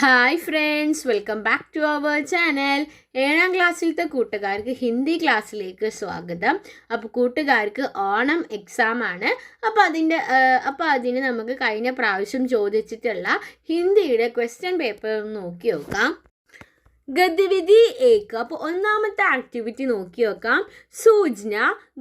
Hi friends, welcome back to our channel. 7ാം ക്ലാസ്സിലത്തെ കൂട്ടുകാർക്ക് ഹിന്ദി ക്ലാസ്സിലേക്ക് സ്വാഗതം. അപ്പോൾ കൂട്ടുകാർക്ക് ഓണം എക്സാം ആണ്. അപ്പോൾ അതിന് നമുക്ക് കഴിഞ്ഞ പ്രാവശ്യം ചോദിച്ചിട്ടുള്ള ഹിന്ദിയുടെ ക്വസ്റ്റ്യൻ പേപ്പർ നോക്കി നോക്കാം. ഗതിവിധി ഏക്ക്. അപ്പോൾ ഒന്നാമത്തെ ആക്ടിവിറ്റി നോക്കി നോക്കാം. സൂചന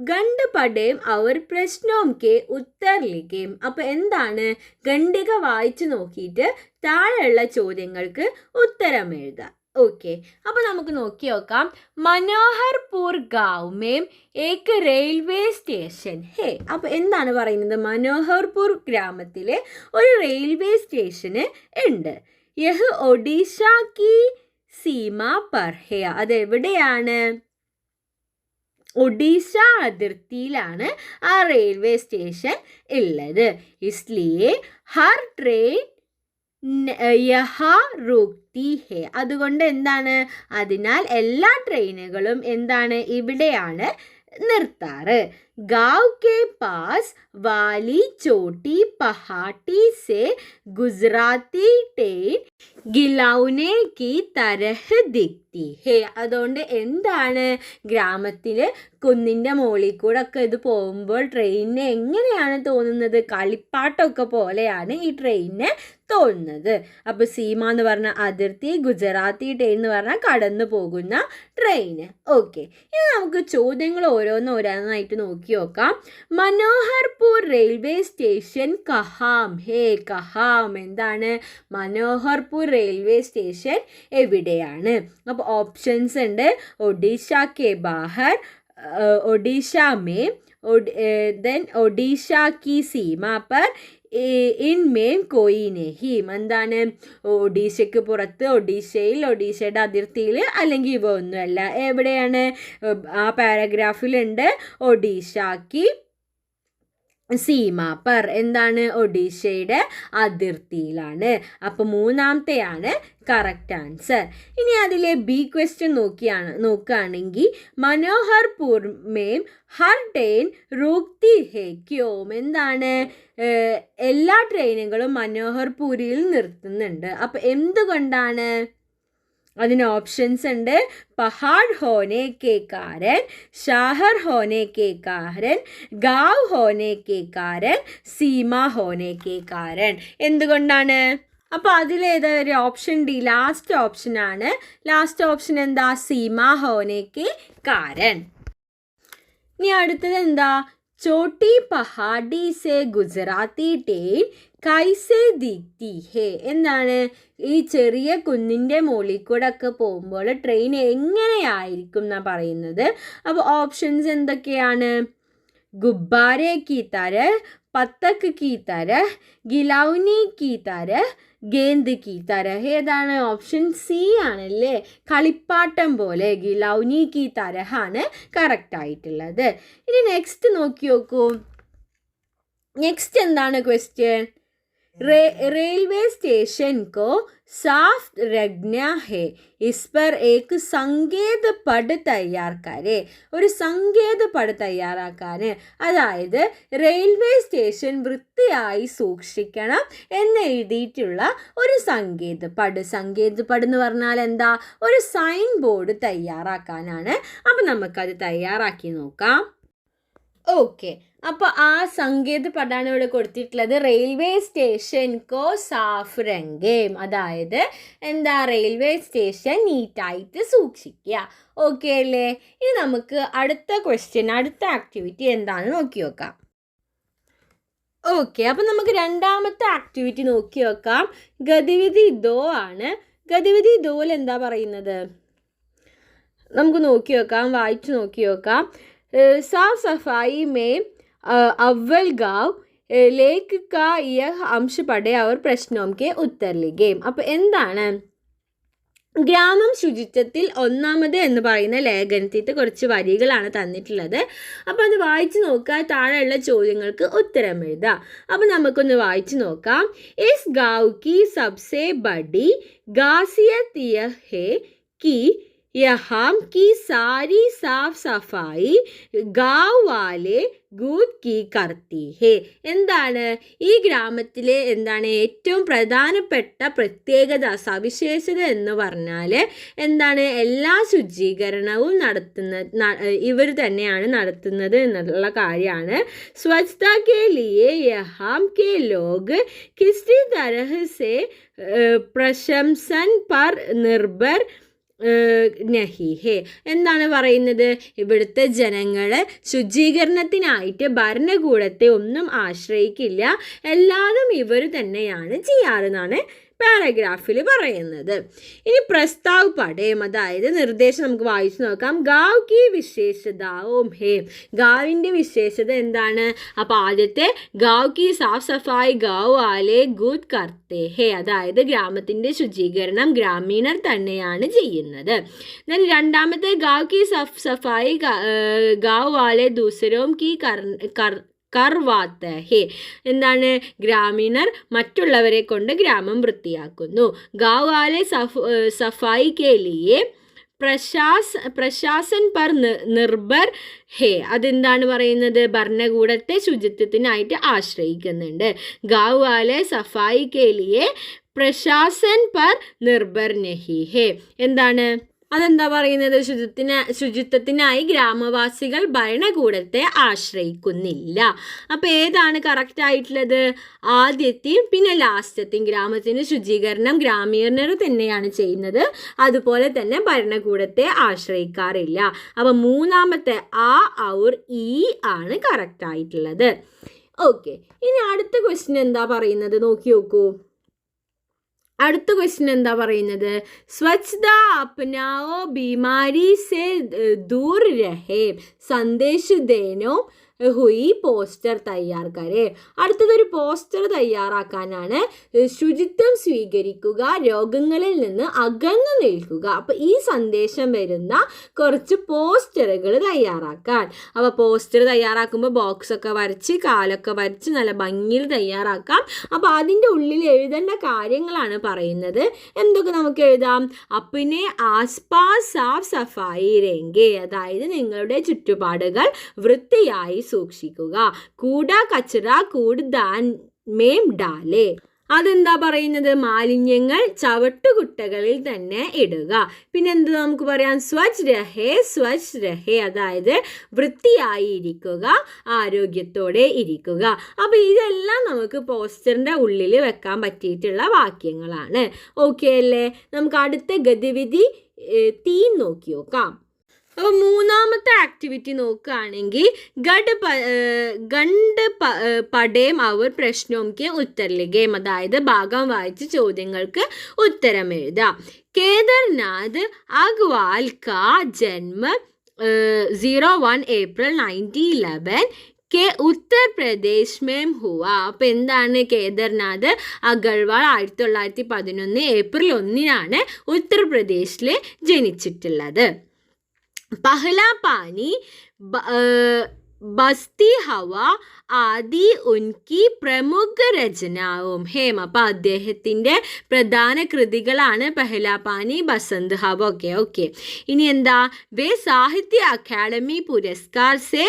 ഗണ്ട് പഠേം അവർ പ്രശ്നോം കെ ഉത്തർ ലിഖേം. അപ്പോൾ എന്താണ്? ഖണ്ഡിക വായിച്ചു നോക്കിയിട്ട് താഴെയുള്ള ചോദ്യങ്ങൾക്ക് ഉത്തരം എഴുതാം. ഓക്കെ, അപ്പോൾ നമുക്ക് നോക്കി നോക്കാം. മനോഹർപൂർ ഗാവ് മേം ഏക്ക് റെയിൽവേ സ്റ്റേഷൻ ഹേ. അപ്പോൾ എന്താണ് പറയുന്നത്? മനോഹർപൂർ ഗ്രാമത്തിലെ ഒരു റെയിൽവേ സ്റ്റേഷന് ഉണ്ട്. യഹ് ഒഡീഷ കി സീമ പർ ഹേ. അതെവിടെയാണ്? ഒഡീഷ അതിർത്തിയിലാണ് ആ റെയിൽവേ സ്റ്റേഷൻ ഉള്ളത്. ഇസ്ലിയെ ഹർ ട്രെയിൻ യഹാ റുക്തി ഹേ. അതുകൊണ്ട് എന്താണ്? അതിനാൽ എല്ലാ ട്രെയിനുകളും എന്താണ്? ഇവിടെയാണ് നിർത്താറ്. गाँव के पास वाली छोटी पहाड़ी से गुजराती ट्रेन ഗിലൗനെ കി തരഹ് ദിക്തി ഹേ. അതുകൊണ്ട് എന്താണ്? ഗ്രാമത്തിലെ കുന്നിൻ്റെ മുകളിൽ കൂടെ ഒക്കെ ഇത് പോകുമ്പോൾ ട്രെയിനിനെ എങ്ങനെയാണ് തോന്നുന്നത്? കളിപ്പാട്ടമൊക്കെ പോലെയാണ് ഈ ട്രെയിനിനെ തോന്നുന്നത്. അപ്പോൾ സീമ എന്ന് പറഞ്ഞ അതിർത്തി, ഗുജറാത്തി ട്രെയിൻ എന്ന് പറഞ്ഞാൽ കടന്നു പോകുന്ന ട്രെയിന്. ഓക്കെ, ഇനി നമുക്ക് ചോദ്യങ്ങൾ ഓരോന്നായിട്ട് നോക്കി നോക്കാം. മനോഹർപൂർ റെയിൽവേ സ്റ്റേഷൻ കഹാം ഹേ. കഹാം എന്താണ്? മനോഹർപൂർ റെയിൽവേ സ്റ്റേഷൻ എവിടെയാണ്? അപ്പോൾ ഓപ്ഷൻസ് ഉണ്ട്. ഒഡീഷ കെ ബാഹർ, ഒഡീഷ മേ, ദെൻ ഒഡീഷ കി സീമ പർ, ഇൻമേം കോയി നെഹീം. എന്താണ്? ഒഡീഷയ്ക്ക് പുറത്ത്, ഒഡീഷയിൽ, ഒഡീഷയുടെ അതിർത്തിയിൽ, അല്ലെങ്കിൽ ഇവ ഒന്നുമല്ല. എവിടെയാണ്? ആ പാരഗ്രാഫിലുണ്ട് ഒഡീഷയ്ക്ക് സീമ പർ. എന്താണ്? ഒഡീഷയുടെ അതിർത്തിയിലാണ്. അപ്പോൾ മൂന്നാമത്തെയാണ് കറക്റ്റ് ആൻസർ. ഇനി അതിലെ ബി ക്വസ്റ്റ്യൻ നോക്കുകയാണെങ്കിൽ മനോഹർപൂർ മേം ഹർ ട്രെയിൻ റൂക്തി ഹേ ക്യോം. എന്താണ്? എല്ലാ ട്രെയിനുകളും മനോഹർപൂരിൽ നിർത്തുന്നുണ്ട്. അപ്പോൾ എന്തുകൊണ്ടാണ്? അതിന് ഓപ്ഷൻസ് ഉണ്ട്. പഹാഡ് ഹോനെ കെ കാരൻ, ഷാഹർ ഹോനെ കെ കാരൻ, ഗാവ് ഹോനെ കെ കാരൻ, സീമ ഹോനെ കെ കാരൻ. എന്തുകൊണ്ടാണ്? അപ്പോൾ അതിലേതാ ഒരു ഓപ്ഷൻ ഡി, ലാസ്റ്റ് ഓപ്ഷനാണ്. ലാസ്റ്റ് ഓപ്ഷൻ എന്താ? സീമ ഹോനെ കെ കാരൻ. ഇനി അടുത്തത് എന്താ? ചോട്ടി പഹാഡി സെ ഗുജറാത്തി ട്രെയിൻ കൈസെ ദിക്തി ഹേ. എന്താണ്? ഈ ചെറിയ കുന്നിൻ്റെ മുകളിൽ കൂടെ ഒക്കെ പോകുമ്പോൾ ട്രെയിൻ എങ്ങനെയായിരിക്കും എന്നാണ് പറയുന്നത്. അപ്പോൾ ഓപ്ഷൻസ് എന്തൊക്കെയാണ്? ഗുബ്ബാരെ കി തരഹ്, പത്തക്ക് കി തരഹ്, ഗിലൗനി കി തരഹ്, ഗേന്ദ് കി തരഹ്. ഏതാണ്? ഓപ്ഷൻ സി ആണല്ലേ, കളിപ്പാട്ടം പോലെ. ഗിലൗനി കി തരഹാണ് കറക്റ്റ് ആയിട്ടുള്ളത്. ഇനി നെക്സ്റ്റ് നോക്കൂ. നെക്സ്റ്റ് എന്താണ് ക്വസ്റ്റ്യൻ? रेलवे स्टेशन को साफ रखना है, इस पर एक संकेत पढ़ तैयार करे. ഒരു സങ്കേത പട് തയ്യാറാക്കാൻ, അതായത് റെയിൽവേ സ്റ്റേഷൻ വൃത്തിയായി സൂക്ഷിക്കണം എന്ന് എഴുതിയിട്ടുള്ള ഒരു സങ്കേത പട് എന്ന് പറഞ്ഞാൽ എന്താ? ഒരു സൈൻ ബോർഡ് തയ്യാറാക്കാനാണ്. അപ്പം നമുക്കത് തയ്യാറാക്കി നോക്കാം. ഓക്കെ, അപ്പോൾ ആ സങ്കേത പടാണ് ഇവിടെ കൊടുത്തിട്ടുള്ളത്. റെയിൽവേ സ്റ്റേഷൻ കോ സാഫ് രംഗേം. അതായത് എന്താ? റെയിൽവേ സ്റ്റേഷൻ നീറ്റായിട്ട് സൂക്ഷിക്കുക. ഓക്കെ അല്ലേ? ഇനി നമുക്ക് അടുത്ത ക്വസ്റ്റ്യൻ, അടുത്ത ആക്ടിവിറ്റി എന്താണെന്ന് നോക്കി നോക്കാം. ഓക്കെ, അപ്പോൾ നമുക്ക് രണ്ടാമത്തെ ആക്ടിവിറ്റി നോക്കി നോക്കാം. ഗതിവിധി ദോ ആണ്. ഗതിവിധി ദോയിൽ എന്താ പറയുന്നത്? നമുക്ക് നോക്കി നോക്കാം, വായിച്ചു നോക്കി നോക്കാം. साफ सफाई में अव्वल गाँव लेख का यह अंश पढ़े और प्रश्नों के उत्तर लिखे. അപ്പോൾ എന്താണ്? ഗ്രാമം ശുചിത്വത്തിൽ ഒന്നാമത് എന്ന് പറയുന്ന ലേഖനത്തിൻ്റെ കുറച്ച് വരികളാണ് തന്നിട്ടുള്ളത്. അപ്പോൾ അത് വായിച്ചു നോക്കുക, താഴെയുള്ള ചോദ്യങ്ങൾക്ക് ഉത്തരം എഴുതുക. അപ്പോൾ നമുക്കൊന്ന് വായിച്ചു നോക്കാം. इस गाँव की सबसे बड़ी खासियत यह है कि यहाँ की सारी साफ सफाई गाँव वाले ഗൂഡ് കീ കർത്തി ഹേ. എന്താണ് ഈ ഗ്രാമത്തിലെ എന്താണ് ഏറ്റവും പ്രധാനപ്പെട്ട പ്രത്യേകത, സവിശേഷത എന്ന് പറഞ്ഞാൽ എന്താണ്, എല്ലാ ശുചീകരണവും ഇവർ തന്നെയാണ് നടത്തുന്നത് എന്നുള്ള കാര്യമാണ്. സ്വച്ഛത കെ ലിയേ യഹാം കെ ലോഗ് കിസ് തരഹ് സെ പ്രശംസൻ പർ നിർഭർ നഹി ഹേ. എന്താണ് പറയുന്നത്, ഇവിടുത്തെ ജനങ്ങൾ ശുചീകരണത്തിനായിട്ട് ഭരണകൂടത്തെ ഒന്നും ആശ്രയിക്കില്ല, എല്ലാതും ഇവർ തന്നെയാണ് ചെയ്യാറെന്നാണ് പാരഗ്രാഫിൽ പറയുന്നത്. ഇനി പ്രസ്താവ് പഠയം, അതായത് നിർദ്ദേശം നമുക്ക് വായിച്ചു നോക്കാം. ഗാവ് കി വിശേഷതാവും ഹേ. ഗാവിൻ്റെ വിശേഷത എന്താണ്? അപ്പോൾ ആദ്യത്തെ ഗാവ് കി സാഫ് സഫായി ഗാവ് വാലെ ഗുഡ് കർത്തേ ഹേ, അതായത് ഗ്രാമത്തിൻ്റെ ശുചീകരണം ഗ്രാമീണർ തന്നെയാണ് ചെയ്യുന്നത്. ദെൻ രണ്ടാമത്തെ ഗാവ് കി സഫായി ഗാവ് വാലെ ദൂസരോം കി കർവാത്ത ഹേ. എന്താണ്, ഗ്രാമീണർ മറ്റുള്ളവരെ കൊണ്ട് ഗ്രാമം വൃത്തിയാക്കുന്നു. ഗാവ് വാലെ സഫായി കെ ലിയേ പ്രശാസൻ പർ നിർഭർ ഹേ. അതെന്താണ് പറയുന്നത്, ഭരണകൂടത്തെ ശുചിത്വത്തിനായിട്ട് ആശ്രയിക്കുന്നുണ്ട്. ഗാവ് വാലെ സഫായി കെ ലിയേ പ്രശാസൻ പർ നിർഭർ നഹി ഹേ. എന്താണ്, അതെന്താ പറയുന്നത്, ശുചിത്വത്തിനായി ഗ്രാമവാസികൾ ഭരണകൂടത്തെ ആശ്രയിക്കുന്നില്ല. അപ്പോൾ ഏതാണ് കറക്റ്റ് ആയിട്ടുള്ളത്? ആദ്യത്തെയും പിന്നെ ലാസ്റ്റത്തെയും. ഗ്രാമത്തിൻ്റെ ശുചീകരണം ഗ്രാമീണർ തന്നെയാണ് ചെയ്യുന്നത്, അതുപോലെ തന്നെ ഭരണകൂടത്തെ ആശ്രയിക്കാറില്ല. അപ്പോൾ മൂന്നാമത്തെ ആ ഔർ ഈ ആണ് കറക്റ്റ് ആയിട്ടുള്ളത്. ഓക്കെ, ഇനി അടുത്ത ക്വസ്റ്റ്യൻ എന്താ പറയുന്നത് നോക്കി നോക്കൂ. അടുത്ത ക്വസ്റ്റ്യൻ എന്താ പറയുന്നത്, സ്വച്ഛത അപ്നാओ बीमारी से दूर रहे സന്ദേശ് ദേനോ ഹുയി പോസ്റ്റർ തയ്യാർ കരേ. അടുത്തതൊരു പോസ്റ്റർ തയ്യാറാക്കാനാണ്. ശുചിത്വം സ്വീകരിക്കുക, രോഗങ്ങളിൽ നിന്ന് അകന്നു നിൽക്കുക. അപ്പോൾ ഈ സന്ദേശം വരുന്ന കുറച്ച് പോസ്റ്ററുകൾ തയ്യാറാക്കാൻ. അപ്പോൾ പോസ്റ്റർ തയ്യാറാക്കുമ്പോൾ ബോക്സൊക്കെ വരച്ച് കാലൊക്കെ വരച്ച് നല്ല ഭംഗിയിൽ തയ്യാറാക്കാം. അപ്പോൾ അതിൻ്റെ ഉള്ളിൽ എഴുതേണ്ട കാര്യങ്ങളാണ് പറയുന്നത്. എന്തൊക്കെ നമുക്ക് എഴുതാം? അപ്പിനെ ആസ്പാസ് സാഫ് സഫായി രംഗേ, അതായത് നിങ്ങളുടെ ചുറ്റുപാടുകൾ വൃത്തിയായി സൂക്ഷിക്കുക. കൂട കച്ചറ കൂടാൻ മേം ഡാലേ. അതെന്താ പറയുന്നത്, മാലിന്യങ്ങൾ ചവട്ടുകുട്ടകളിൽ തന്നെ ഇടുക. പിന്നെ എന്ത് നമുക്ക് പറയാം, സ്വച്ഛ് രഹേ, അതായത് വൃത്തിയായി ഇരിക്കുക, ആരോഗ്യത്തോടെ ഇരിക്കുക. അപ്പോൾ ഇതെല്ലാം നമുക്ക് പോസ്റ്ററിൻ്റെ ഉള്ളിൽ വെക്കാൻ പറ്റിയിട്ടുള്ള വാക്യങ്ങളാണ്. ഓക്കെ അല്ലേ? നമുക്ക് അടുത്ത ഗതിവിധി 3 നോക്കി നോക്കാം. അപ്പോൾ മൂന്നാമത്തെ ആക്ടിവിറ്റി നോക്കുകയാണെങ്കിൽ ഗണ്ട് പടേം അവർ പ്രശ്നവും കെ ഉത്തർ ലിഖേം, അതായത് ഭാഗം വായിച്ച് ചോദ്യങ്ങൾക്ക് ഉത്തരം എഴുതാം. കേദർനാഥ് അഗ്വാൽ കാ ജന്മ 01 ഏപ്രിൽ 1911 കെ ഉത്തർപ്രദേശ് മേം ഹുവ. അപ്പോൾ എന്താണ്, കേദർനാഥ് അഗർവാൾ 1911 ഏപ്രിൽ 1 ഉത്തർപ്രദേശിൽ ജനിച്ചിട്ടുള്ളത്. പഹ്ല പാനി ബസ്തി ഹവ ആദി ഉൻകി പ്രമുഖ രചനാവും ഹേം. അപ്പോൾ അദ്ദേഹത്തിൻ്റെ പ്രധാന കൃതികളാണ് പഹ്ല പാനി, ബസന്ത് ഹവ. ഓക്കെ. ഇനി എന്താ, വേ സാഹിത്യ അക്കാദമി പുരസ്കാർ സെ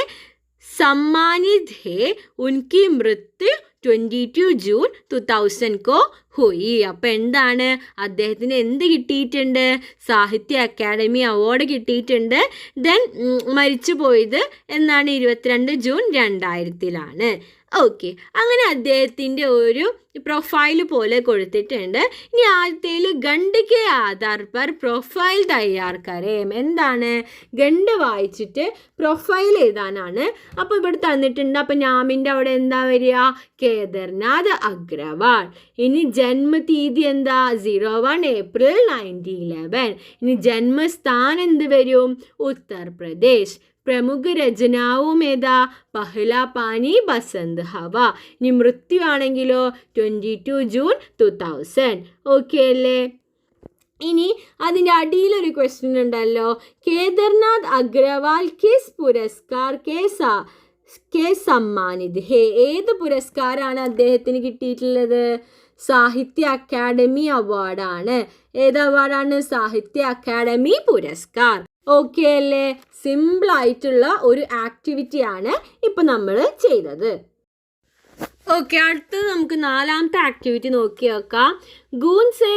सम्मानित है, उनकी मृत्यु 22 ജൂൺ 2000 को ഹുയി. അപ്പോൾ എന്താണ്, അദ്ദേഹത്തിന് എന്ത് കിട്ടിയിട്ടുണ്ട്? സാഹിത്യ അക്കാദമി അവാർഡ് കിട്ടിയിട്ടുണ്ട്. ദെൻ മരിച്ചു പോയത് എന്നാണ് 22 ജൂൺ 2000 ഓക്കെ. അങ്ങനെ അദ്ദേഹത്തിൻ്റെ ഒരു പ്രൊഫൈൽ പോലെ കൊടുത്തിട്ടുണ്ട്. ഇനി ആദ്യത്തേൽ ഗണ്ട് കെ ആധാർ പർ പ്രൊഫൈൽ തയ്യാർ കരേം. എന്താണ്, ഗണ്ട് വായിച്ചിട്ട് പ്രൊഫൈൽ എഴുതാനാണ്. അപ്പോൾ ഇവിടെ തന്നിട്ടുണ്ട്. അപ്പോൾ നാമിൻ്റെ അവിടെ എന്താ വരിക? കേദർനാഥ് അഗ്രവാൾ. ഇനി ജന്മതീയതി എന്താ? 01 ഏപ്രിൽ 1911. ഇനി ജന്മസ്ഥാനം എന്ത് വരും? ഉത്തർപ്രദേശ്. പ്രമുഖ രചനാവും ഏതാ? പഹ്ല പാനി, ബസന്ത് ഹവ. ഇനി മൃത്യു ആണെങ്കിലോ 22 ജൂൺ 2000. ഓക്കെ അല്ലേ? ഇനി അതിൻ്റെ അടിയിലൊരു ക്വസ്റ്റ്യൻ ഉണ്ടല്ലോ, കേദർനാഥ് അഗ്രവാൾ കിസ് പുരസ്കാർ കെ സമ്മാനിത് ഹേ. ഏത് പുരസ്കാരമാണ് അദ്ദേഹത്തിന് കിട്ടിയിട്ടുള്ളത്? സാഹിത്യ അക്കാദമി അവാർഡാണ്. ഏത് അവാർഡാണ്? സാഹിത്യ അക്കാദമി പുരസ്കാർ. ഓക്കെ അല്ലേ? സിമ്പിളായിട്ടുള്ള ഒരു ആക്ടിവിറ്റിയാണ് ഇപ്പം നമ്മൾ ചെയ്തത്. ഓക്കെ, അടുത്ത് നമുക്ക് 4ാമത്തെ ആക്ടിവിറ്റി നോക്കി നോക്കാം. ഗൂൻ സെ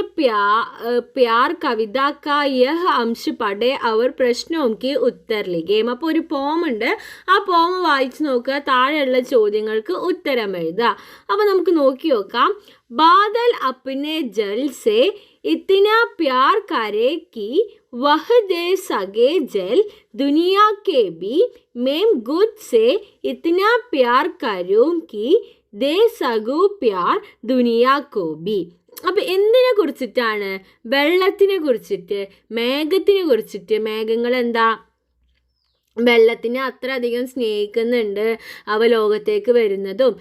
പ്യാർ കവിത കാ യഹ് അംശ് പഠേ അവർ പ്രശ്നവും കി ഉത്തർ ലിഖേം. അപ്പോൾ ഒരു പോം ഉണ്ട്, ആ പോം വായിച്ച് നോക്കുക, താഴെയുള്ള ചോദ്യങ്ങൾക്ക് ഉത്തരം എഴുതുക. അപ്പോൾ നമുക്ക് നോക്കി നോക്കാം. ബാദൽ അപ്നെ ജൽ സെ इतना प्यार करे कि वह दे सके जल दुनिया के भी मैं गुद से इतना प्यार करूँ कि दे सकूँ प्यार दुनिया को भी. അപ്പം എന്തിനെ കുറിച്ചിട്ടാണ്? വെള്ളത്തിനെ കുറിച്ചിട്ട്, മേഘത്തിനെ കുറിച്ചിട്ട്. മേഘങ്ങൾ എന്താ? വെള്ളത്തിനെ അത്ര അധികം സ്നേഹിക്കുന്നുണ്ട്, അവ ലോകത്തേക്ക് വരുന്നതും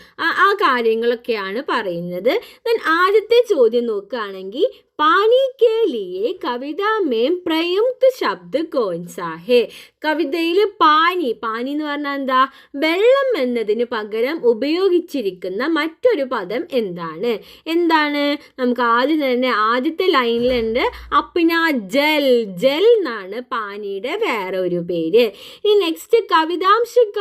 ആ കാര്യങ്ങളൊക്കെയാണ് പറയുന്നത്. ദെൻ ആദ്യത്തെ ചോദ്യം നോക്കുകയാണെങ്കിൽ പാനി കെ ലിയെ കവിത മേം പ്രയുക്ത ശബ്ദ കോൻസാ ഹേ. കവിതയിൽ പാനി എന്ന് പറഞ്ഞാൽ എന്താ? വെള്ളം എന്നതിന് പകരം ഉപയോഗിച്ചിരിക്കുന്ന മറ്റൊരു പദം എന്താണ്? നമുക്ക് ആദ്യം തന്നെ ആദ്യത്തെ ലൈനിലുണ്ട് അപ്ന ജൽ. ജൽ എന്നാണ് പാനിയുടെ വേറെ ഒരു പേര്. ഇനി നെക്സ്റ്റ് കവിതാംശിക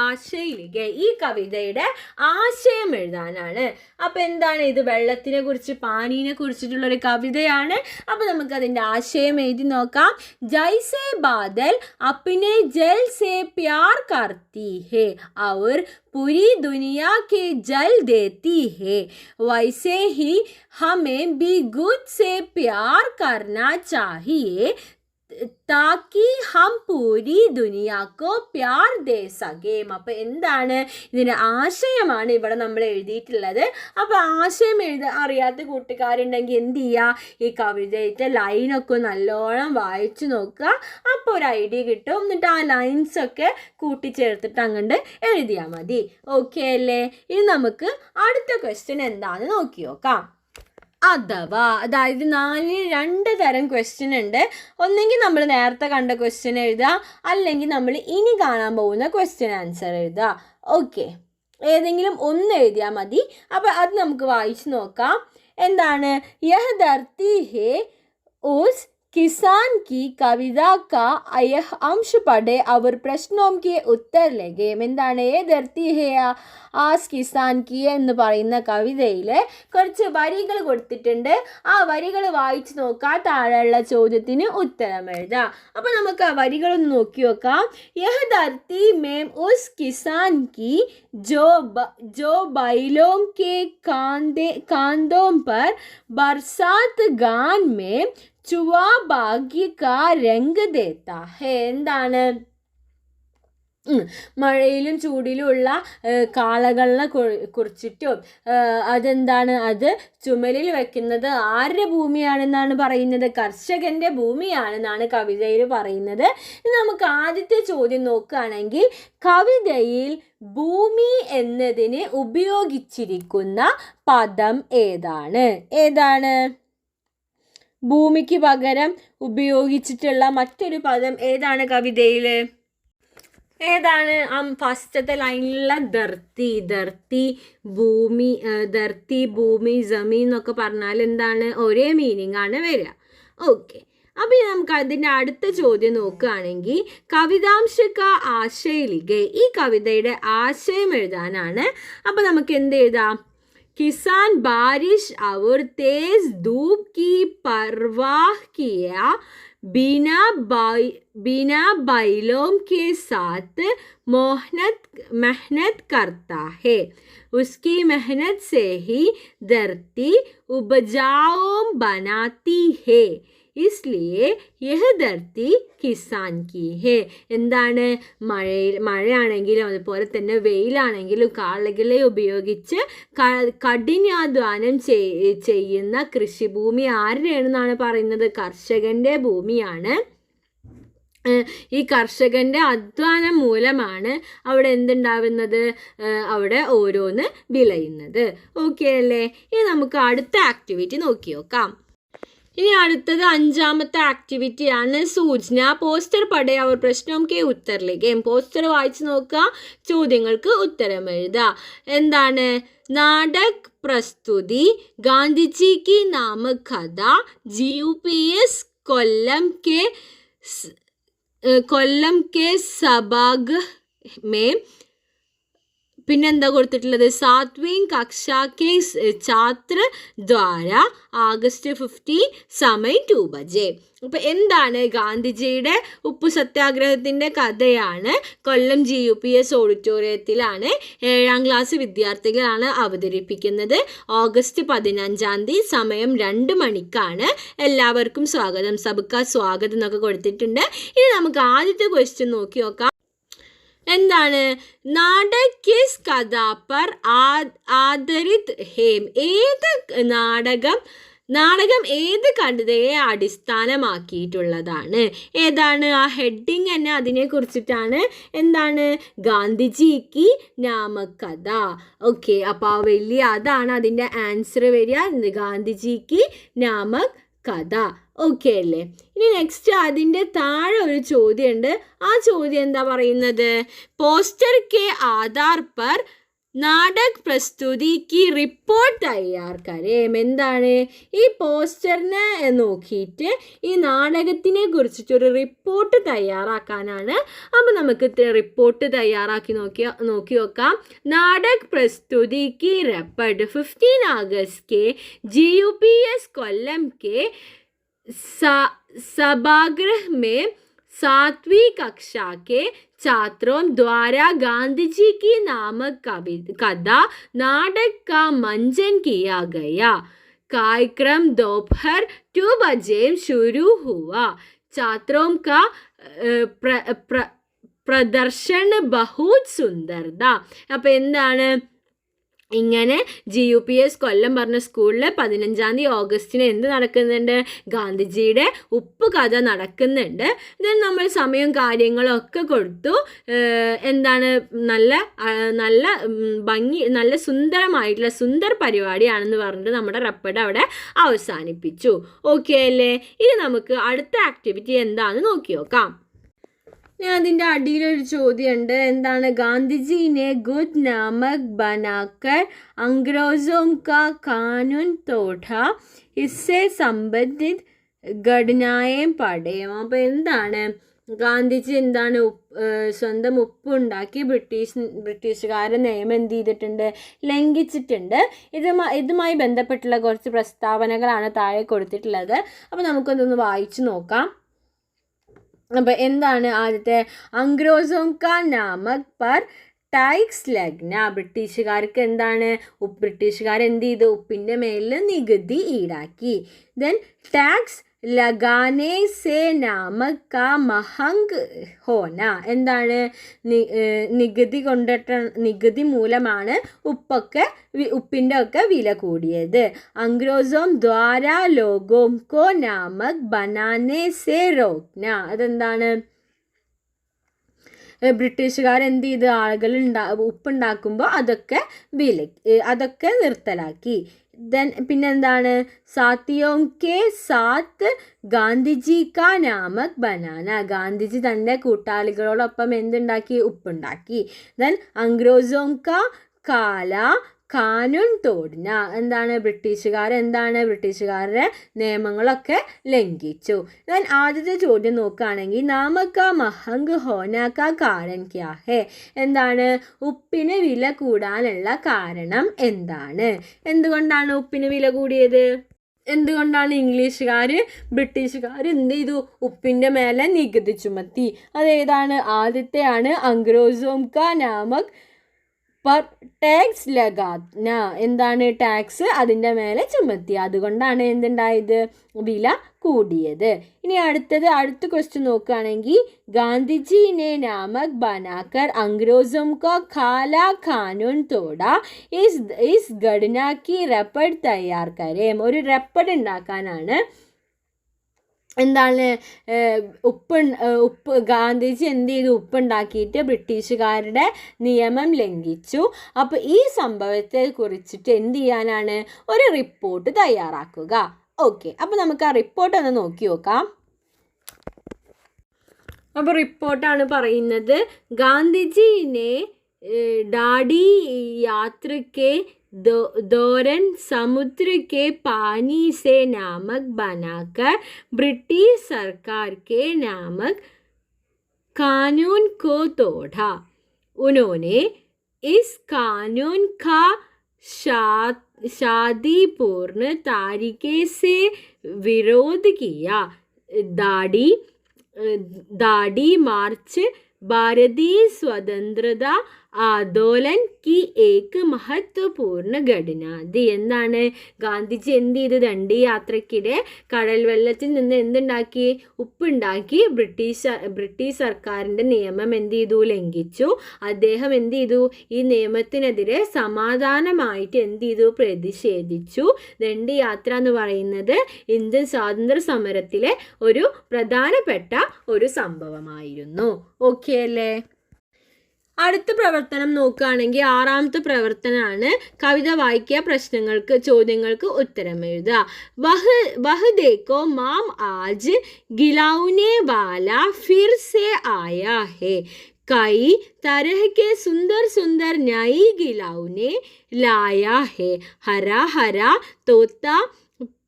ആശയിലിക. ഈ കവിതയുടെ ആശയം എഴുതാനാണ്. അപ്പം എന്താണ് ഇത്? വെള്ളത്തിനെ കുറിച്ച്, പാനീനെ കുറിച്ചിട്ടുള്ളൊരു കവിതയാണ്. അപ്പോൾ നമുക്ക് അതിൻ്റെ ആശയം എഴുതി നോക്കാം. ജൈസെ ബാദൽ അപ്നെ ജൽ സെ പ്യാർ കർത്തി ഹേ और पूरी दुनिया के जल देती है, वैसे ही हमें भी गुद से प्यार करना चाहिए താക്കി ഹം പൂരി ദുനിയാക്കോ പ്യാർ ദേ സകേം. അപ്പോൾ എന്താണ് ഇതിൻ്റെ ആശയമാണ് ഇവിടെ നമ്മൾ എഴുതിയിട്ടുള്ളത്. അപ്പോൾ ആശയം അറിയാത്ത കൂട്ടുകാരുണ്ടെങ്കിൽ എന്ത് ചെയ്യുക? ഈ കവിതയുടെ ലൈനൊക്കെ നല്ലോണം വായിച്ചു നോക്കുക. അപ്പോൾ ഒരു ഐഡിയ കിട്ടും. എന്നിട്ട് ആ ലൈൻസൊക്കെ കൂട്ടിച്ചേർത്തിട്ട് അങ്ങോട്ട് എഴുതിയാൽ മതി. ഓക്കെ അല്ലേ? ഇനി നമുക്ക് അടുത്ത ക്വസ്റ്റ്യൻ എന്താണെന്ന് നോക്കി നോക്കാം. അഥവാ, അതായത് 4 2 തരം ക്വസ്റ്റ്യൻ ഉണ്ട്. ഒന്നെങ്കിൽ നമ്മൾ നേരത്തെ കണ്ട ക്വസ്റ്റ്യൻ എഴുതുക, അല്ലെങ്കിൽ നമ്മൾ ഇനി കാണാൻ പോകുന്ന ക്വസ്റ്റ്യൻ ആൻസർ എഴുതുക. ഓക്കെ, ഏതെങ്കിലും ഒന്ന് എഴുതിയാൽ മതി. അപ്പോൾ അത് നമുക്ക് വായിച്ച് നോക്കാം. എന്താണ്? യഹ് ധർത്തി ഹേ ഉസ് किसान की कविता का यह अंश पढ़े और प्रश्नों के उत्तर लगे. എന്താണ്? ഏ ധർത്തി ഹേ ആസ് കിസാൻ കി എന്ന് പറയുന്ന കവിതയിൽ കുറച്ച് വരികൾ കൊടുത്തിട്ടുണ്ട്. ആ വരികൾ വായിച്ച് നോക്കാം, താഴെയുള്ള ചോദ്യത്തിന് ഉത്തരം എഴുതാം. അപ്പോൾ നമുക്ക് ആ വരികളൊന്ന് നോക്കി നോക്കാം. യഹ് ധർത്തി മേം ഉസ് കിസാൻ കി जो बैलों के कांधों पर बरसात गान में ചുവാ ഭാഗ്യ കാ രംഗ് ദേത്താ ഹേ. എന്താണ്? മഴയിലും ചൂടിലുമുള്ള കാളകളെ കുറിച്ചിട്ടും അതെന്താണ്? അത് ചുമലിൽ വെക്കുന്നത് ആരുടെ ഭൂമിയാണെന്നാണ് പറയുന്നത്? കർഷകൻ്റെ ഭൂമിയാണെന്നാണ് കവിതയിൽ പറയുന്നത്. നമുക്ക് ആദ്യത്തെ ചോദ്യം നോക്കുകയാണെങ്കിൽ കവിതയിൽ ഭൂമി എന്നതിന് ഉപയോഗിച്ചിരിക്കുന്ന പദം ഏതാണ്? ഭൂമിക്ക് പകരം ഉപയോഗിച്ചിട്ടുള്ള മറ്റൊരു പദം ഏതാണ് കവിതയിൽ? ഏതാണ്? ഫസ്റ്റത്തെ ലൈനിലുള്ള ധർത്തി ഭൂമി, ധർത്തി ഭൂമി ജമീൻ എന്നൊക്കെ പറഞ്ഞാൽ എന്താണ്? ഒരേ മീനിങ് ആണ് വരിക. ഓക്കെ, അപ്പോൾ നമുക്ക് അതിൻ്റെ അടുത്ത ചോദ്യം നോക്കുകയാണെങ്കിൽ കവിതാംശിക ആശയിലിക. ഈ കവിതയുടെ ആശയം എഴുതാനാണ്. അപ്പോൾ നമുക്ക് എന്ത് എഴുതാം? किसान बारिश और तेज धूप की परवाह किया बिना बैलों के साथ मेहनत करता है. उसकी मेहनत से ही धरती उपजाऊ बनाती है, इसलिए यह ധർത്തി കിസാൻ കി ഹേ. എന്താണ്? മഴയാണെങ്കിലും അതുപോലെ തന്നെ വെയിലാണെങ്കിലും കാളകളെ ഉപയോഗിച്ച് കഠിനാധ്വാനം ചെയ്യുന്ന കൃഷിഭൂമി ആരുടെയാണെന്നാണ് പറയുന്നത്? കർഷകൻ്റെ ഭൂമിയാണ്. ഈ കർഷകൻ്റെ അധ്വാനം മൂലമാണ് അവിടെ എന്തുണ്ടാവുന്നത്? അവിടെ ഓരോന്ന് വിളയുന്നത്. ഓക്കെ അല്ലേ? ഇനി നമുക്ക് അടുത്ത ആക്ടിവിറ്റി നോക്കി നോക്കാം. इनी അടുത്തത് അഞ്ചാമത്തെ ആക്ടിവിറ്റിയാണ് സൂചന. പോസ്റ്റർ പഠിയ और प्रश्नों के उत्तर लिखें. പോസ്റ്റർ വായിച്ചു നോക്കുക, ചോദ്യങ്ങൾക്ക് ഉത്തരം എഴുതുക. എന്താണ്? നാടക് പ്രസ്തുതി ഗാന്ധിജി की नाम कथा GUPS കൊല്ലം के सभागृह में പിന്നെന്താ കൊടുത്തിട്ടുള്ളത്? 7वीं कक्षा के छात्र द्वारा August 15 സമയം 2 बजे. അപ്പോൾ എന്താണ്? ഗാന്ധിജിയുടെ ഉപ്പു സത്യാഗ്രഹത്തിൻ്റെ കഥയാണ്. കൊല്ലം GUPS ഓഡിറ്റോറിയത്തിലാണ് 7ാം ക്ലാസ് വിദ്യാർത്ഥികളാണ് അവതരിപ്പിക്കുന്നത്. ഓഗസ്റ്റ് 15 സമയം 2 മണിക്കാണ്. എല്ലാവർക്കും സ്വാഗതം, സബ്കാ സ്വാഗതം എന്നൊക്കെ കൊടുത്തിട്ടുണ്ട്. ഇനി നമുക്ക് ആദ്യത്തെ ക്വസ്റ്റ്യൻ നോക്കി നോക്കാം. എന്താണ്? നാടക് കിസ് കഥാ പർ ആധാരിത് ഹേം. ഏത് നാടകം ഏത് കഥയെ അടിസ്ഥാനമാക്കിയിട്ടുള്ളതാണ്? ഏതാണ്? ആ ഹെഡിങ് തന്നെ അതിനെ കുറിച്ചിട്ടാണ്. എന്താണ്? ഗാന്ധിജിക്ക് നാമകഥ. ഓക്കെ, അപ്പോൾ ആ വലിയ അതാണ് അതിൻ്റെ ആൻസർ വരിക. ഗാന്ധിജിക്ക് നാമക് കഥ. ഓക്കെ അല്ലേ? ഇനി നെക്സ്റ്റ് അതിൻ്റെ താഴെ ഒരു ചോദ്യമുണ്ട്. ആ ചോദ്യം എന്താ പറയുന്നത്? പോസ്റ്റർ കെ ആധാർ പർ നാടക് പ്രസ്തുതിക്ക് റിപ്പോർട്ട് തയ്യാർ കരേം. എന്താണ്? ഈ പോസ്റ്ററിനെ നോക്കിയിട്ട് ഈ നാടകത്തിനെ കുറിച്ചിട്ടൊരു റിപ്പോർട്ട് തയ്യാറാക്കാനാണ്. അപ്പോൾ നമുക്ക് റിപ്പോർട്ട് തയ്യാറാക്കി നോക്കി നോക്കാം. നാടക് പ്രസ്തുതിക്ക് റിപ്പോർട്ട് 15 अगस्त के GUPS കൊല്ലം के सभागृह में 7वीं कक्षा के छात्रों द्वारा गांधी जी की नामक कथा नाटक का मंचन किया गया. कार्यक्रम दोपहर 2 बजे शुरू हुआ. छात्रों का प्रदर्शन बहुत सुंदर था. അപ്പോൾ എന്താണ്? ഇങ്ങനെ GUPS കൊല്ലം പറഞ്ഞ സ്കൂളിൽ 15 ഓഗസ്റ്റിന് എന്ത് നടക്കുന്നുണ്ട്? ഗാന്ധിജിയുടെ ഉപ്പ് കഥ നടക്കുന്നുണ്ട്. ഇതിന് നമ്മൾ സമയവും കാര്യങ്ങളും ഒക്കെ കൊടുത്തു. എന്താണ്? നല്ല ഭംഗി, നല്ല സുന്ദരമായിട്ടുള്ള സുന്ദർ പരിപാടിയാണെന്ന് പറഞ്ഞിട്ട് നമ്മുടെ റെപ്പഡ് അവിടെ അവസാനിപ്പിച്ചു. ഓക്കെ അല്ലേ? ഇനി നമുക്ക് അടുത്ത ആക്ടിവിറ്റി എന്താണെന്ന് നോക്കി നോക്കാം. അതിൻ്റെ അടിയിലൊരു ചോദ്യമുണ്ട്. എന്താണ്? ഗാന്ധിജിനെ ഗുഡ് നാമക് ബനാക്കർ അംഗ്രോസോം കാ കാനൂൻ തോഠാ ഇസ്സെ സംബന്ധിത് ഘടനായേം പഠയം. അപ്പോൾ എന്താണ്? ഗാന്ധിജി എന്താണ്? സ്വന്തം ഉപ്പുണ്ടാക്കി ബ്രിട്ടീഷുകാരുടെ നിയമം എന്ത് ചെയ്തിട്ടുണ്ട്? ലംഘിച്ചിട്ടുണ്ട്. ഇതുമായി ബന്ധപ്പെട്ടുള്ള കുറച്ച് പ്രസ്താവനകളാണ് താഴെ കൊടുത്തിട്ടുള്ളത്. അപ്പോൾ നമുക്കൊന്ന് വായിച്ചു നോക്കാം. അപ്പോൾ എന്താണ് ആദ്യത്തെ? അംഗ്രോസോം കാ നാമക് പർ ടാക്സ് ലഗ്ന. ബ്രിട്ടീഷുകാർക്ക് എന്താണ്? ബ്രിട്ടീഷുകാർ എന്ത് ചെയ്തു? ഉപ്പിൻ്റെ മേലിൽ നികുതി ഈടാക്കി. ദെൻ ടാക്സ് ലഗാനെ സെ നാമക് കാ മഹംഗ് ഹോന. എന്താണ്? നികുതി മൂലമാണ് ഉപ്പിൻ്റെ ഒക്കെ വില കൂടിയത്. അംഗ്രോസോം ദ്വാരാ ലോഗോം കോ നാമക് ബനാനെ സെ റോക്ന. അതെന്താണ്? ബ്രിട്ടീഷുകാർ എന്ത് ചെയ്ത്? ആളുകൾ ഉപ്പുണ്ടാക്കുമ്പോൾ അതൊക്കെ നിർത്തലാക്കി. ദെൻ പിന്നെന്താണ്? സാത്തിയോം കെ സാത്ത് ഗാന്ധിജി കാ നാമക് ബനാന. ഗാന്ധിജി തൻ്റെ കൂട്ടാളികളോടൊപ്പം എന്തുണ്ടാക്കി? ഉപ്പുണ്ടാക്കി. ദെൻ അംഗ്രോസോം കാ കാല കാനൂൻ തോടിന. എന്താണ്? ബ്രിട്ടീഷുകാരുടെ നിയമങ്ങളൊക്കെ ലംഘിച്ചു. ദെൻ ആദ്യത്തെ ചോദ്യം നോക്കുകയാണെങ്കിൽ നാമക മഹംഗ് ഹോന കാ കാരൻ ക്യാ ഹേ. എന്താണ്? ഉപ്പിന് വില കൂടാനുള്ള കാരണം എന്താണ്? എന്തുകൊണ്ടാണ് ഉപ്പിന് വില കൂടിയത്? എന്തുകൊണ്ടാണ് ബ്രിട്ടീഷുകാർ എന്ത് ചെയ്തു? ഉപ്പിൻ്റെ മേലെ നികുതി ചുമത്തി. അതേതാണ്? ആദ്യത്തെയാണ് അംഗ്രോസോം കാ നാമക് പർ ടാക്സ് ലഗാന. എന്താണ്? ടാക്സ് അതിൻ്റെ മേലെ ചുമത്തി. അതുകൊണ്ടാണ് എന്തുണ്ടായത്? വില കൂടിയത്. ഇനി അടുത്ത ക്വസ്റ്റ്യൻ നോക്കുകയാണെങ്കിൽ ഗാന്ധിജിനെ നാമക് ബനാക്കർ അംഗ്രോസോം കോ കാല കാനൂൻ തോടാ ഇസ് ഘടന की റെപ്പഡ് തയ്യാർ കരേം. ഒരു റെപ്പഡ് ഉണ്ടാക്കാനാണ്. എന്താണ്? ഗാന്ധിജി എന്ത് ചെയ്തു? ഉപ്പുണ്ടാക്കിയിട്ട് ബ്രിട്ടീഷുകാരുടെ നിയമം ലംഘിച്ചു. അപ്പോൾ ഈ സംഭവത്തെ കുറിച്ചിട്ട് എന്ത് ചെയ്യാനാണ്? ഒരു റിപ്പോർട്ട് തയ്യാറാക്കുക. ഓക്കെ, അപ്പോൾ നമുക്ക് ആ റിപ്പോർട്ട് ഒന്ന് നോക്കി നോക്കാം. അപ്പോൾ റിപ്പോർട്ടാണ് പറയുന്നത്, ഗാന്ധിജിനെ ഡാഡി യാത്ര के दौरान समुद्र के पानी से नमक बनाकर ब्रिटिश सरकार के नमक कानून को तोड़ा. उन्होंने इस कानून का शांतिपूर्ण तरीके से विरोध किया. दाढ़ी मार्च भारतीय स्वतंत्रता ആന്തോലൻ की एक महत्वपूर्ण घटना. ഇത് എന്താണ്? ഗാന്ധിജി എന്ത് ചെയ്തു? ദണ്ഡി യാത്രക്കിടെ കടൽ വെള്ളത്തിൽ നിന്ന് എന്തുണ്ടാക്കി? ഉപ്പുണ്ടാക്കി ബ്രിട്ടീഷ് സർക്കാരിൻ്റെ നിയമം എന്ത് ചെയ്തു? ലംഘിച്ചു. അദ്ദേഹം എന്ത് ചെയ്തു? ഈ നിയമത്തിനെതിരെ സമാധാനമായിട്ട് എന്ത് ചെയ്തു? പ്രതിഷേധിച്ചു. ദണ്ഡി യാത്ര എന്ന് പറയുന്നത് ഇന്ത്യൻ സ്വാതന്ത്ര്യ സമരത്തിലെ ഒരു പ്രധാനപ്പെട്ട ഒരു സംഭവമായിരുന്നു. ഓക്കെ അല്ലേ? അടുത്ത പ്രവർത്തനം നോക്കുകയാണെങ്കിൽ 6ാമത്തെ പ്രവർത്തനമാണ് കവിത വായിക്കുക, പ്രശ്നങ്ങൾക്ക് ചോദ്യങ്ങൾക്ക് ഉത്തരം എഴുതുക. വഹ് ദേഖോ മാം ആജ് ഗിലൗനെ വാല ഫിർ സെ ആയാ ഹേ. कई तरह के सुंदर सुंदर नई खिलौने लाया है. हरा हरा तोता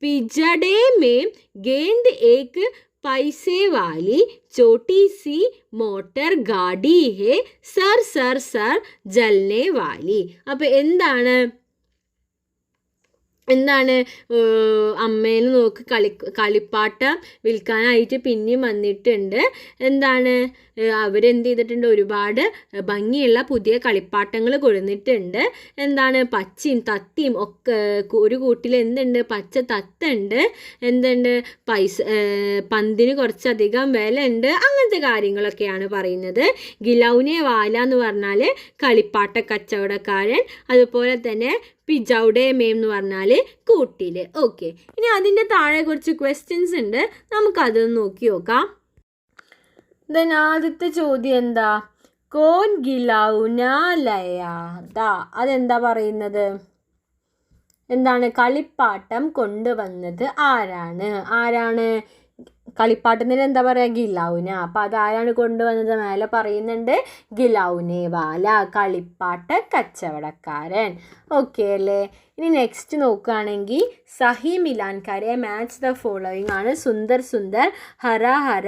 पिंजड़े में गेंद एक पैसे वाली छोटी सी मोटर गाड़ी है सर सर सर जलने वाली. അപ്പോൾ എന്താണ് അമ്മേനെ നോക്ക് കളിപ്പാട്ടം വിൽക്കാനായിട്ട് പിന്നെയും വന്നിട്ടുണ്ട്. എന്താണ് അവരെന്ത് ചെയ്തിട്ടുണ്ട്? ഒരുപാട് ഭംഗിയുള്ള പുതിയ കളിപ്പാട്ടങ്ങൾ കൊടുത്തിട്ടുണ്ട്. എന്താണ്? പച്ചയും തത്തിയും ഒക്കെ ഒരു കൂട്ടിൽ എന്തുണ്ട്? പച്ച തത്തുണ്ട്, എന്തുണ്ട്? പന്തിന് കുറച്ചധികം വില ഉണ്ട്. അങ്ങനത്തെ കാര്യങ്ങളൊക്കെയാണ് പറയുന്നത്. ഗിലൗനെ വാല എന്ന് പറഞ്ഞാൽ കളിപ്പാട്ട കച്ചവടക്കാരൻ, അതുപോലെ തന്നെ പിജൗഡേ മേം എന്ന് പറഞ്ഞാൽ കൂട്ടിൽ. ഓക്കെ, ഇനി അതിൻ്റെ താഴെ കുറച്ച് ക്വസ്റ്റ്യൻസ് ഉണ്ട്, നമുക്കതൊന്ന് നോക്കി നോക്കാം. ദെൻ ആദ്യത്തെ ചോദ്യം എന്താ? കോൻ ഗിലൗന ലയാദാ. അതെന്താ പറയുന്നത്? എന്താണ്? കളിപ്പാട്ടം കൊണ്ടുവന്നത് ആരാണ്? കളിപ്പാട്ടത്തിന് എന്താ പറയുക? ഗിലൗന. അപ്പം അതാരാണ് കൊണ്ടുവന്നത്? മേലെ പറയുന്നുണ്ട് ഗിലൗനെ വാല, കളിപ്പാട്ട കച്ചവടക്കാരൻ. ഓക്കെ അല്ലേ? ഇനി നെക്സ്റ്റ് നോക്കുകയാണെങ്കിൽ സഹി മിലാൻ കരെ മാച്ച് ദ ഫോളോയിങ് ആണ്. സുന്ദർ സുന്ദർ, ഹര ഹര,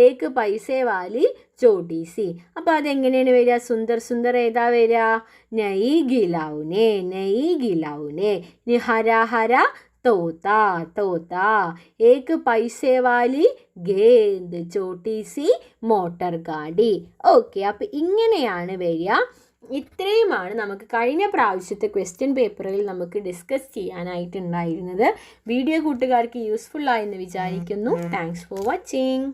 ഏക്ക് പൈസേ വാലി ചോട്ടി സി. അപ്പോൾ അതെങ്ങനെയാണ് വരിക? സുന്ദർ സുന്ദർ ഏതാ വരിക? നയി ഗിലൗനെ. ഇനി ഹര ഹര തോത്ത, ഏക്ക് പൈസേ വാലി ഗേന്ദ്, ചോട്ടി സി മോട്ടർ ഗാഡി. ഓക്കെ, അപ്പോൾ ഇങ്ങനെയാണ് വരിക. ഇത്രയുമാണ് നമുക്ക് കഴിഞ്ഞ പ്രാവശ്യത്തെ ക്വസ്റ്റ്യൻ പേപ്പറിൽ നമുക്ക് ഡിസ്കസ് ചെയ്യാനായിട്ടുണ്ടായിരുന്നത്. വീഡിയോ കൂട്ടുകാർക്ക് യൂസ്ഫുൾ ആയെന്ന് വിചാരിക്കുന്നു. Thanks for watching.